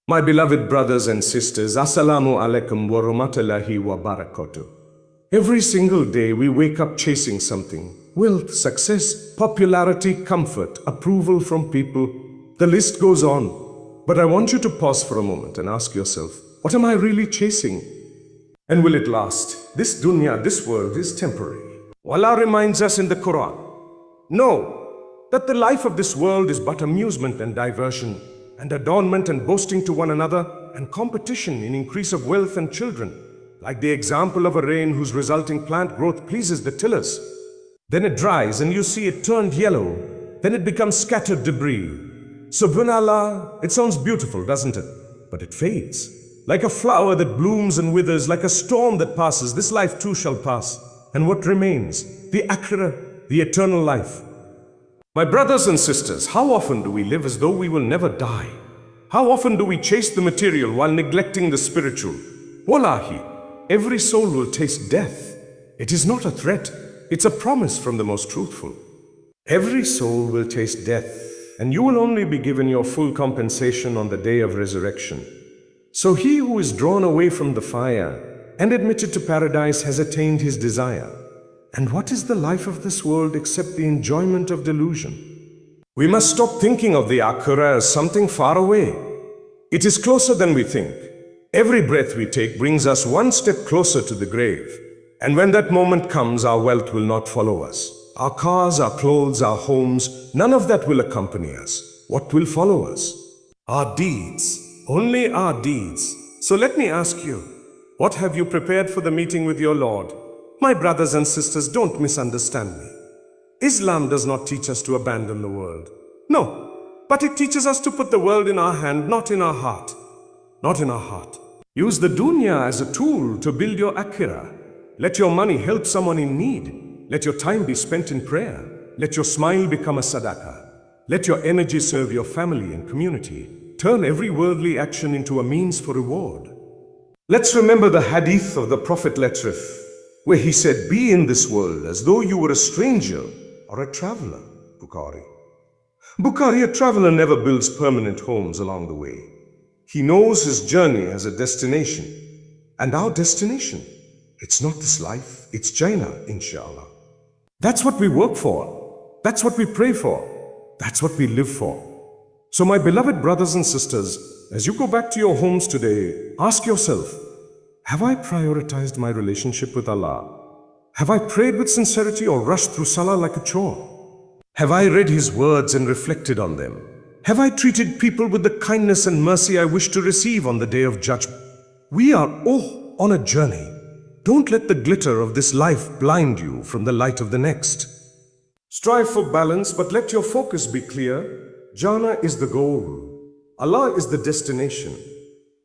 My beloved brothers and sisters, Assalamu alaikum wa rahmatullahi wa barakatuh. Every single day we wake up chasing something. Wealth, success, popularity, comfort, approval from people. The list goes on. But I want you to pause for a moment and ask yourself, what am I really chasing? And will it last? This dunya, this world is temporary. Allah reminds us in the Quran, know that the life of this world is but amusement and diversion, and adornment and boasting to one another, and competition in increase of wealth and children, like the example of a rain whose resulting plant growth pleases the tillers. Then it dries and you see it turned yellow, then it becomes scattered debris. Subhanallah, it sounds beautiful, doesn't it? But it fades. Like a flower that blooms and withers, like a storm that passes, this life too shall pass. And what remains? The Akhirah, the eternal life. My brothers and sisters, how often do we live as though we will never die? How often do we chase the material while neglecting the spiritual? Wallahi, every soul will taste death. It is not a threat, it's a promise from the most truthful. Every soul will taste death, and you will only be given your full compensation on the day of resurrection. So he who is drawn away from the fire and admitted to paradise has attained his desire. And what is the life of this world except the enjoyment of delusion? We must stop thinking of the Akhirah as something far away. It is closer than we think. Every breath we take brings us one step closer to the grave. And when that moment comes, our wealth will not follow us. Our cars, our clothes, our homes, none of that will accompany us. What will follow us? Our deeds. Only our deeds. So let me ask you, what have you prepared for the meeting with your Lord? My brothers and sisters, don't misunderstand me. Islam does not teach us to abandon the world. No, but it teaches us to put the world in our hand, not in our heart. Not in our heart. Use the dunya as a tool to build your akhirah. Let your money help someone in need. Let your time be spent in prayer. Let your smile become a sadaqah. Let your energy serve your family and community. Turn every worldly action into a means for reward. Let's remember the hadith of the Prophet Letrif, where he said, be in this world as though you were a stranger or a traveler. Bukhari, a traveler never builds permanent homes along the way. He knows his journey has a destination. And our destination, it's not this life, it's Jannah, inshallah. That's what we work for. That's what we pray for. That's what we live for. So my beloved brothers and sisters, as you go back to your homes today, ask yourself, have I prioritized my relationship with Allah? Have I prayed with sincerity or rushed through salah like a chore? Have I read His words and reflected on them? Have I treated people with the kindness and mercy I wish to receive on the day of judgment? We are all on a journey. Don't let the glitter of this life blind you from the light of the next. Strive for balance, but let your focus be clear. Jannah is the goal. Allah is the destination.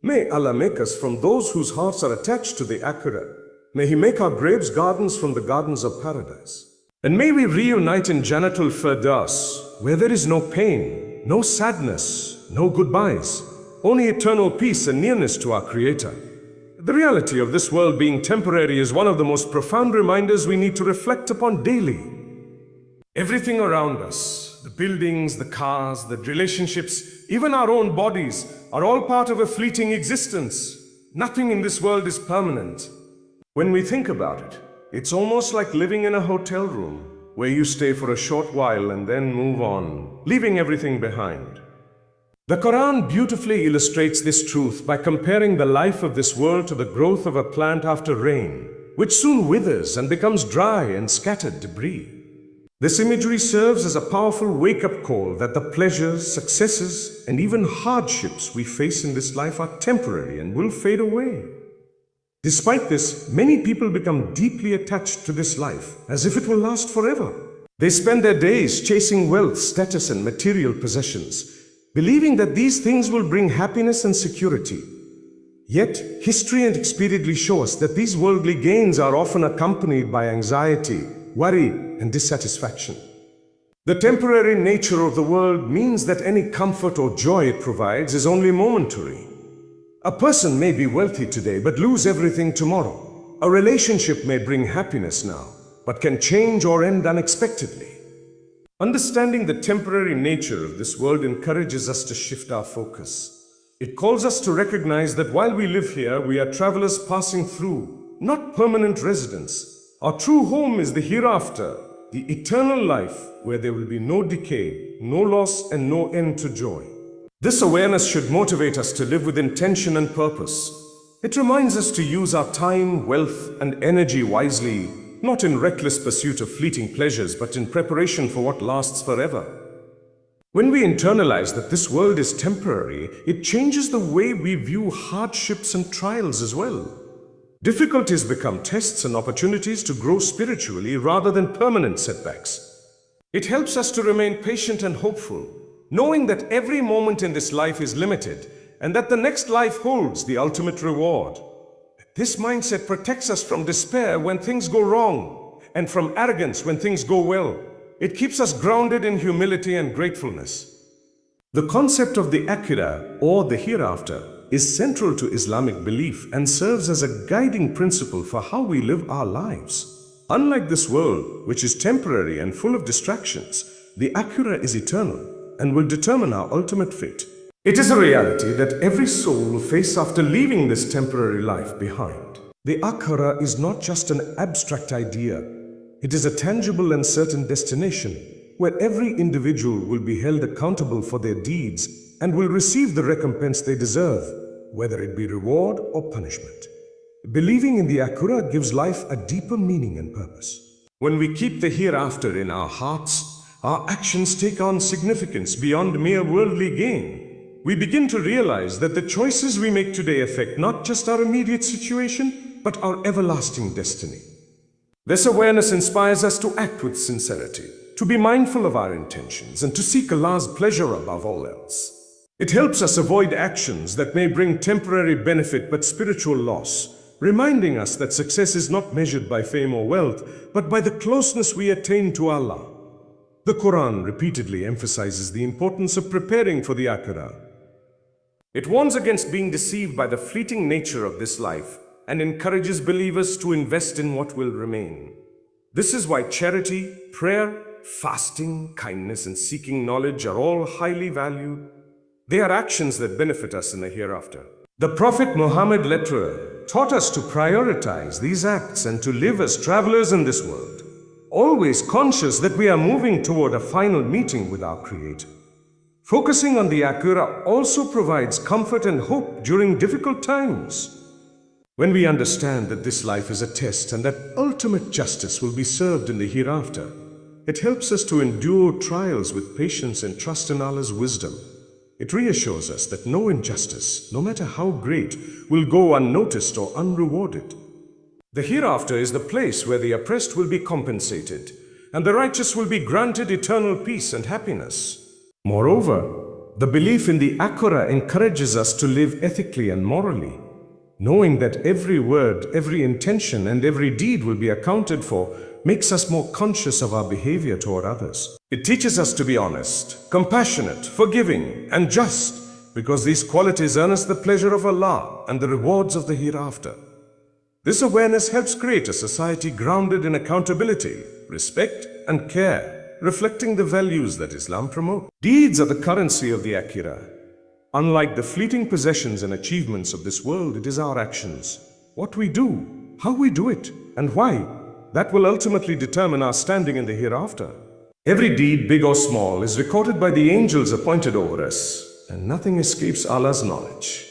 May Allah make us from those whose hearts are attached to the Akhirah. May He make our graves gardens from the gardens of paradise. And may we reunite in Jannatul Firdaus, where there is no pain, no sadness, no goodbyes, only eternal peace and nearness to our Creator. The reality of this world being temporary is one of the most profound reminders we need to reflect upon daily. Everything around us, the buildings, the cars, the relationships, even our own bodies, are all part of a fleeting existence. Nothing in this world is permanent. When we think about it, it's almost like living in a hotel room, where you stay for a short while and then move on, leaving everything behind. The Quran beautifully illustrates this truth by comparing the life of this world to the growth of a plant after rain, which soon withers and becomes dry and scattered debris. This imagery serves as a powerful wake-up call that the pleasures, successes, and even hardships we face in this life are temporary and will fade away. Despite this, many people become deeply attached to this life, as if it will last forever. They spend their days chasing wealth, status, and material possessions, believing that these things will bring happiness and security. Yet, history and experience show us that these worldly gains are often accompanied by anxiety, worry, and dissatisfaction. The temporary nature of the world means that any comfort or joy it provides is only momentary. A person may be wealthy today but lose everything tomorrow. A relationship may bring happiness now, but can change or end unexpectedly. Understanding the temporary nature of this world encourages us to shift our focus. It calls us to recognize that while we live here, we are travelers passing through, not permanent residents. Our true home is the hereafter, the eternal life where there will be no decay, no loss, and no end to joy. This awareness should motivate us to live with intention and purpose. It reminds us to use our time, wealth, and energy wisely, not in reckless pursuit of fleeting pleasures, but in preparation for what lasts forever. When we internalize that this world is temporary, it changes the way we view hardships and trials as well. Difficulties become tests and opportunities to grow spiritually rather than permanent setbacks. It helps us to remain patient and hopeful, knowing that every moment in this life is limited and that the next life holds the ultimate reward. This mindset protects us from despair when things go wrong and from arrogance when things go well. It keeps us grounded in humility and gratefulness. The concept of the Akhirah, or the hereafter, is central to Islamic belief and serves as a guiding principle for how we live our lives. Unlike this world, which is temporary and full of distractions, the Akhirah is eternal and will determine our ultimate fate. It is a reality that every soul will face after leaving this temporary life behind. The Akhirah is not just an abstract idea. It is a tangible and certain destination where every individual will be held accountable for their deeds and will receive the recompense they deserve, whether it be reward or punishment. Believing in the Akhirah gives life a deeper meaning and purpose. When we keep the hereafter in our hearts, our actions take on significance beyond mere worldly gain. We begin to realize that the choices we make today affect not just our immediate situation, but our everlasting destiny. This awareness inspires us to act with sincerity, to be mindful of our intentions, and to seek Allah's pleasure above all else. It helps us avoid actions that may bring temporary benefit but spiritual loss, reminding us that success is not measured by fame or wealth, but by the closeness we attain to Allah. The Quran repeatedly emphasizes the importance of preparing for the Akhirah. It warns against being deceived by the fleeting nature of this life and encourages believers to invest in what will remain. This is why charity, prayer, fasting, kindness, and seeking knowledge are all highly valued. They are actions that benefit us in the hereafter. The Prophet Muhammad taught us to prioritize these acts and to live as travelers in this world, always conscious that we are moving toward a final meeting with our Creator. Focusing on the Akhirah also provides comfort and hope during difficult times. When we understand that this life is a test and that ultimate justice will be served in the hereafter, it helps us to endure trials with patience and trust in Allah's wisdom. It reassures us that no injustice, no matter how great, will go unnoticed or unrewarded. The hereafter is the place where the oppressed will be compensated, and the righteous will be granted eternal peace and happiness. Moreover, the belief in the Akhirah encourages us to live ethically and morally, knowing that every word, every intention, and every deed will be accounted for makes us more conscious of our behavior toward others. It teaches us to be honest, compassionate, forgiving, and just, because these qualities earn us the pleasure of Allah and the rewards of the hereafter. This awareness helps create a society grounded in accountability, respect, and care, reflecting the values that Islam promotes. Deeds are the currency of the Akhirah. Unlike the fleeting possessions and achievements of this world, it is our actions, what we do, how we do it, and why, that will ultimately determine our standing in the hereafter. Every deed, big or small, is recorded by the angels appointed over us, and nothing escapes Allah's knowledge.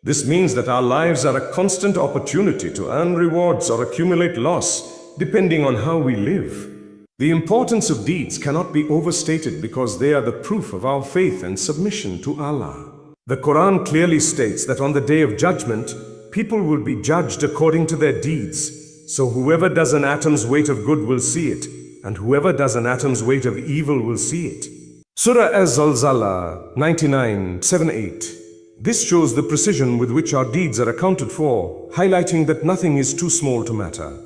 This means that our lives are a constant opportunity to earn rewards or accumulate loss, depending on how we live. The importance of deeds cannot be overstated because they are the proof of our faith and submission to Allah. The Quran clearly states that on the day of judgment, people will be judged according to their deeds. So whoever does an atom's weight of good will see it, and whoever does an atom's weight of evil will see it. Surah Az-Zalzala 99:7-8. This shows the precision with which our deeds are accounted for, highlighting that nothing is too small to matter.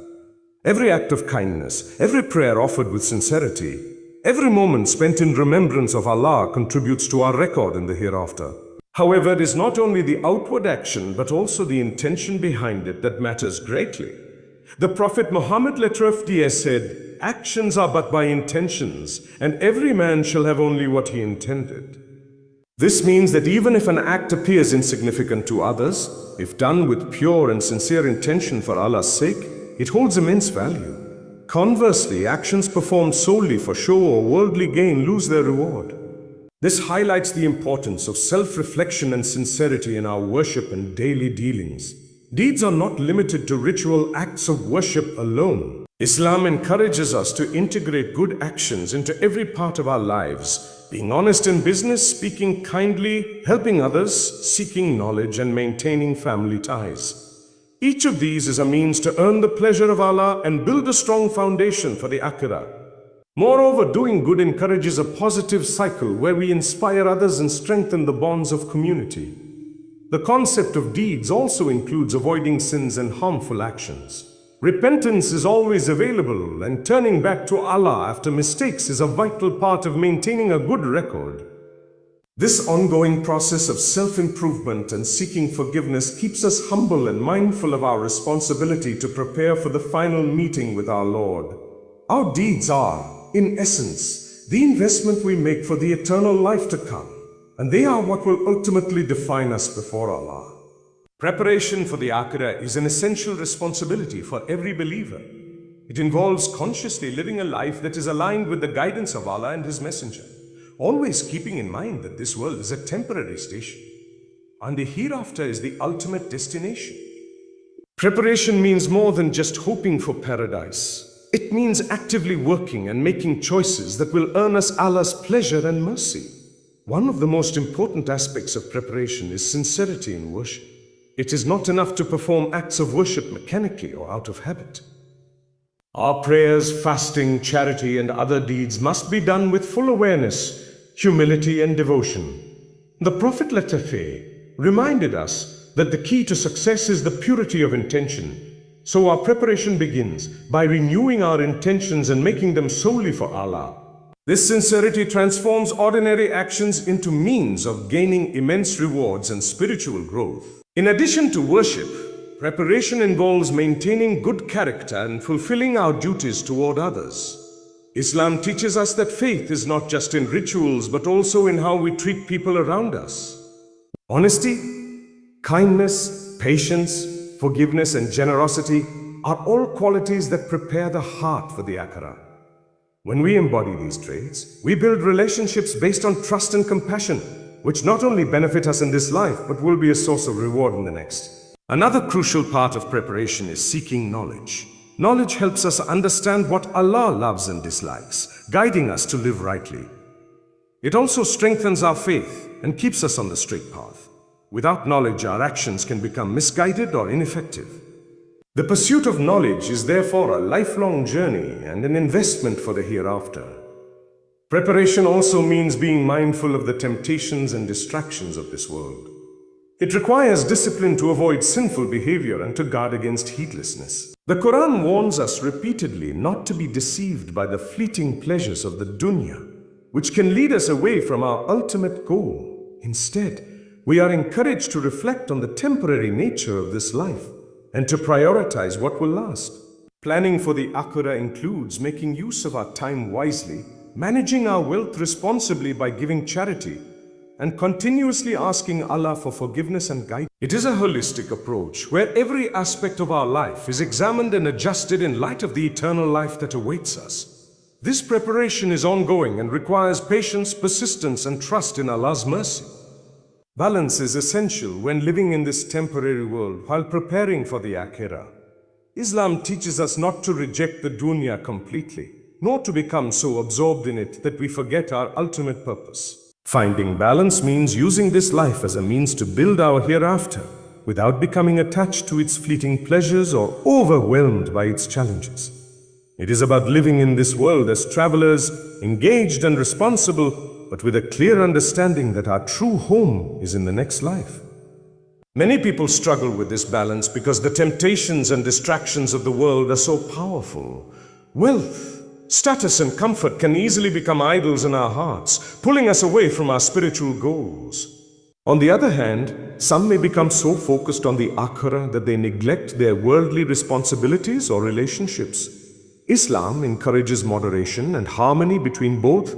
Every act of kindness, every prayer offered with sincerity, every moment spent in remembrance of Allah contributes to our record in the hereafter. However, it is not only the outward action but also the intention behind it that matters greatly. The Prophet Muhammad said, "Actions are but by intentions, and every man shall have only what he intended." This means that even if an act appears insignificant to others, if done with pure and sincere intention for Allah's sake, it holds immense value. Conversely, actions performed solely for show or worldly gain lose their reward. This highlights the importance of self-reflection and sincerity in our worship and daily dealings. Deeds are not limited to ritual acts of worship alone. Islam encourages us to integrate good actions into every part of our lives, being honest in business, speaking kindly, helping others, seeking knowledge, and maintaining family ties. Each of these is a means to earn the pleasure of Allah and build a strong foundation for the Akhirah. Moreover, doing good encourages a positive cycle where we inspire others and strengthen the bonds of community. The concept of deeds also includes avoiding sins and harmful actions. Repentance is always available, and turning back to Allah after mistakes is a vital part of maintaining a good record. This ongoing process of self-improvement and seeking forgiveness keeps us humble and mindful of our responsibility to prepare for the final meeting with our Lord. Our deeds are, in essence, the investment we make for the eternal life to come, and they are what will ultimately define us before Allah. Preparation for the Akhirah is an essential responsibility for every believer. It involves consciously living a life that is aligned with the guidance of Allah and His Messenger, always keeping in mind that this world is a temporary station, and the hereafter is the ultimate destination. Preparation means more than just hoping for paradise. It means actively working and making choices that will earn us Allah's pleasure and mercy. One of the most important aspects of preparation is sincerity in worship. It is not enough to perform acts of worship mechanically or out of habit. Our prayers, fasting, charity, and other deeds must be done with full awareness, humility, and devotion. The Prophet reminded us that the key to success is the purity of intention. So our preparation begins by renewing our intentions and making them solely for Allah. This sincerity transforms ordinary actions into means of gaining immense rewards and spiritual growth. In addition to worship, preparation involves maintaining good character and fulfilling our duties toward others. Islam teaches us that faith is not just in rituals but also in how we treat people around us. Honesty, kindness, patience, forgiveness, and generosity are all qualities that prepare the heart for the Akhirah. When we embody these traits, we build relationships based on trust and compassion, which not only benefit us in this life, but will be a source of reward in the next. Another crucial part of preparation is seeking knowledge. Knowledge helps us understand what Allah loves and dislikes, guiding us to live rightly. It also strengthens our faith and keeps us on the straight path. Without knowledge, our actions can become misguided or ineffective. The pursuit of knowledge is therefore a lifelong journey and an investment for the hereafter. Preparation also means being mindful of the temptations and distractions of this world. It requires discipline to avoid sinful behavior and to guard against heedlessness. The Quran warns us repeatedly not to be deceived by the fleeting pleasures of the Dunya, which can lead us away from our ultimate goal. Instead, we are encouraged to reflect on the temporary nature of this life and to prioritize what will last. Planning for the Akhirah includes making use of our time wisely, managing our wealth responsibly by giving charity, and continuously asking Allah for forgiveness and guidance. It is a holistic approach where every aspect of our life is examined and adjusted in light of the eternal life that awaits us. This preparation is ongoing and requires patience, persistence, and trust in Allah's mercy. Balance is essential when living in this temporary world while preparing for the Akhirah. Islam teaches us not to reject the Dunya completely, nor to become so absorbed in it that we forget our ultimate purpose. Finding balance means using this life as a means to build our hereafter, without becoming attached to its fleeting pleasures or overwhelmed by its challenges. It is about living in this world as travelers, engaged and responsible, but with a clear understanding that our true home is in the next life. Many people struggle with this balance because the temptations and distractions of the world are so powerful. Wealth, status, and comfort can easily become idols in our hearts, pulling us away from our spiritual goals. On the other hand, some may become so focused on the Akhirah that they neglect their worldly responsibilities or relationships. Islam encourages moderation and harmony between both,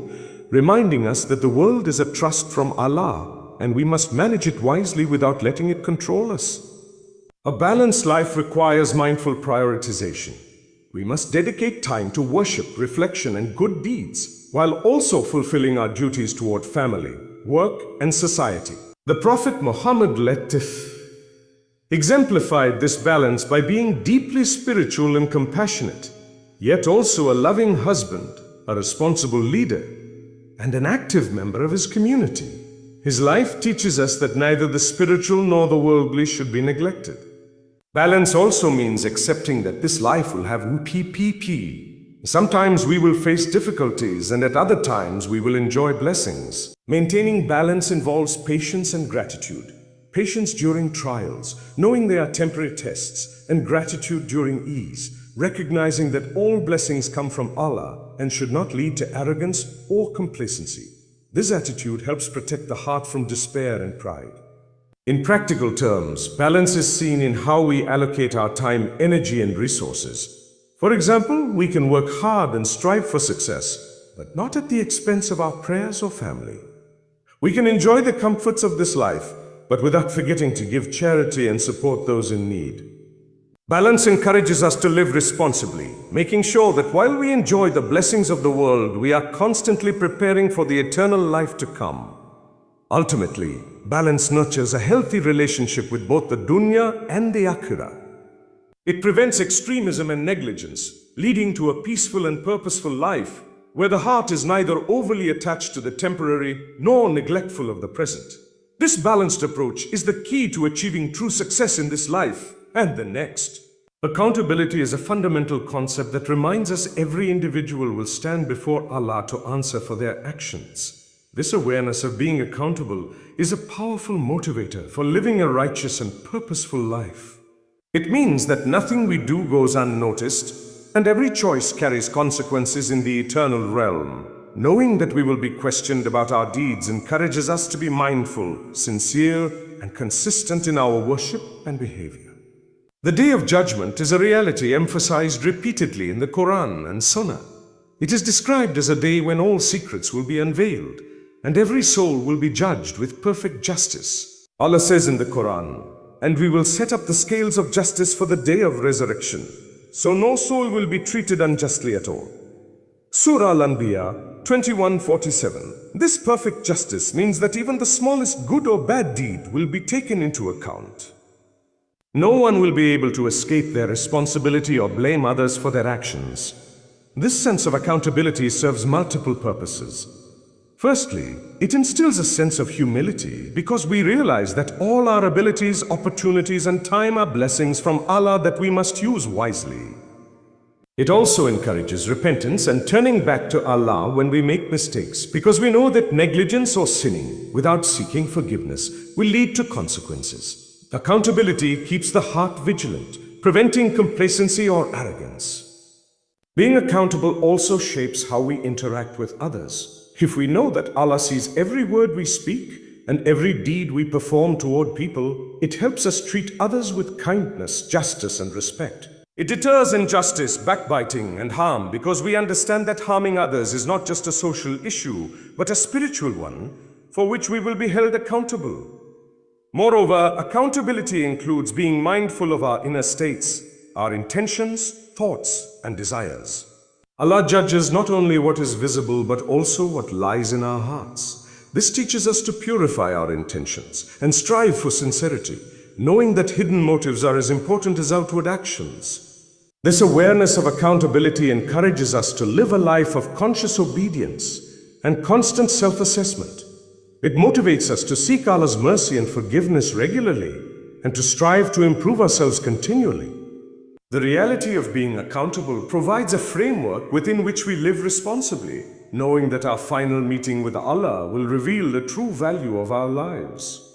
reminding us that the world is a trust from Allah and we must manage it wisely without letting it control us. A balanced life requires mindful prioritization. We must dedicate time to worship, reflection, and good deeds, while also fulfilling our duties toward family, work, and society. The Prophet Muhammad exemplified this balance by being deeply spiritual and compassionate, yet also a loving husband, a responsible leader, and an active member of his community. His life teaches us that neither the spiritual nor the worldly should be neglected. Balance also means accepting that this life will have PPP. Sometimes we will face difficulties, and at other times we will enjoy blessings. Maintaining balance involves patience and gratitude. Patience during trials, knowing they are temporary tests, and gratitude during ease, recognizing that all blessings come from Allah and should not lead to arrogance or complacency. This attitude helps protect the heart from despair and pride. In practical terms, balance is seen in how we allocate our time, energy, and resources. For example, we can work hard and strive for success, but not at the expense of our prayers or family. We can enjoy the comforts of this life, but without forgetting to give charity and support those in need. Balance encourages us to live responsibly, making sure that while we enjoy the blessings of the world, we are constantly preparing for the eternal life to come. Ultimately, balance nurtures a healthy relationship with both the Dunya and the Akhirah. It prevents extremism and negligence, leading to a peaceful and purposeful life, where the heart is neither overly attached to the temporary nor neglectful of the present. This balanced approach is the key to achieving true success in this life and the next. Accountability is a fundamental concept that reminds us every individual will stand before Allah to answer for their actions. This awareness of being accountable is a powerful motivator for living a righteous and purposeful life. It means that nothing we do goes unnoticed, and every choice carries consequences in the eternal realm. Knowing that we will be questioned about our deeds encourages us to be mindful, sincere, and consistent in our worship and behavior. The Day of Judgment is a reality emphasized repeatedly in the Quran and Sunnah. It is described as a day when all secrets will be unveiled, and every soul will be judged with perfect justice. Allah says in the Quran, "And we will set up the scales of justice for the day of resurrection, so no soul will be treated unjustly at all." Surah Al-Anbiya 21:47. This perfect justice means that even the smallest good or bad deed will be taken into account. No one will be able to escape their responsibility or blame others for their actions. This sense of accountability serves multiple purposes. Firstly, it instills a sense of humility because we realize that all our abilities, opportunities, and time are blessings from Allah that we must use wisely. It also encourages repentance and turning back to Allah when we make mistakes because we know that negligence or sinning without seeking forgiveness will lead to consequences. Accountability keeps the heart vigilant, preventing complacency or arrogance. Being accountable also shapes how we interact with others. If we know that Allah sees every word we speak and every deed we perform toward people, it helps us treat others with kindness, justice, and respect. It deters injustice, backbiting, and harm because we understand that harming others is not just a social issue, but a spiritual one for which we will be held accountable. Moreover, accountability includes being mindful of our inner states, our intentions, thoughts, and desires. Allah judges not only what is visible but also what lies in our hearts. This teaches us to purify our intentions and strive for sincerity, knowing that hidden motives are as important as outward actions. This awareness of accountability encourages us to live a life of conscious obedience and constant self-assessment. It motivates us to seek Allah's mercy and forgiveness regularly and to strive to improve ourselves continually. The reality of being accountable provides a framework within which we live responsibly, knowing that our final meeting with Allah will reveal the true value of our lives.